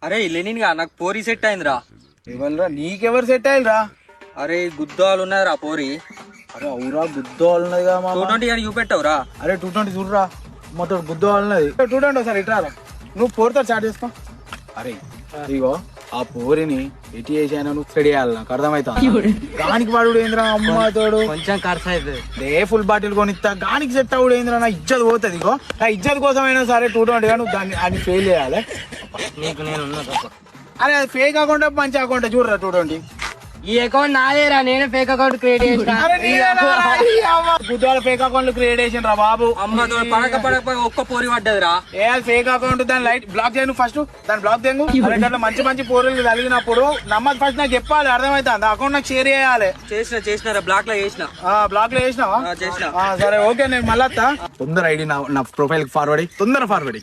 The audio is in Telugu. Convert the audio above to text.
అరే లెనిన్ గా నాకు పోరి సెట్ అయిందిరా. ఎవరురా నీకెవరు సెట్ అయ్యారా? అరే గుద్దాలు ఉన్నదిరా పోరి. అరే అవురా గుద్దోళ్ళు ఉన్నదిగా మామ. 220 కానీ చూపెట్టావురా. అరే 220 చూడరా మొత్తం గుద్దోళ్ళు ఉన్నది. 220 ఒకసారి ఇట్రారా, నువ్వు పోరుతో స్టార్ట్ చేసుకో. అరే ఇగో ఆ పోరిని ఎటు చేసాను నువ్వు స్టడీ చేయాలి, నాకు అర్థమవుతా. గానికి వాడు ఏంద్రా అమ్మ తోడు కొంచెం ఖర్చు అవుతుంది. ఏ ఫుల్ బాటిల్ కొనిస్తా, గానికి సెట్ అవుడు ఏంద్రా, నా ఇజ్జత్ పోతుంది. ఇగో నా ఇజ్జత్ కోసమైనా సరే 220 గా నువ్వు దాన్ని అది ఫెయిల్ చేయాలి. నీకు నేను ఉన్నా. అరే అది ఫేక్ అకౌంట్ మంచి అకౌంట్ చూడరా 220. ఈ అకౌంట్ నాదేరా, నేనే ఫేక్ అకౌంట్ క్రియేట్ చేసిన. గుద్దాల ఫేక్ అకౌంట్ క్రియేట్ చేసిన రా బాబు. అమ్మ పడక ఒక్క పోరి పడ్డదిరా. ఏ అది ఫేక్ అకౌంట్, దాని లైట్ బ్లాక్ చేయను ఫస్ట్, దాని బ్లాక్ తెంగు. అట్లా మంచి మంచి పోరులు కలిగినప్పుడు నమ్మదు ఫస్ట్ నాకు చెప్పాలి, అర్థమవుతుంది. అకౌంట్ నాకు షేర్ చేయాలి. చేసిన బ్లాక్ లో చేసిన. బ్లాక్ లో చేసినావా? చేసిన. సరే ఓకే, నేను మళ్ళా తొందర ఐడి నా ప్రొఫైల్ ఫార్వర్డ్, తొందర ఫార్వర్డ్.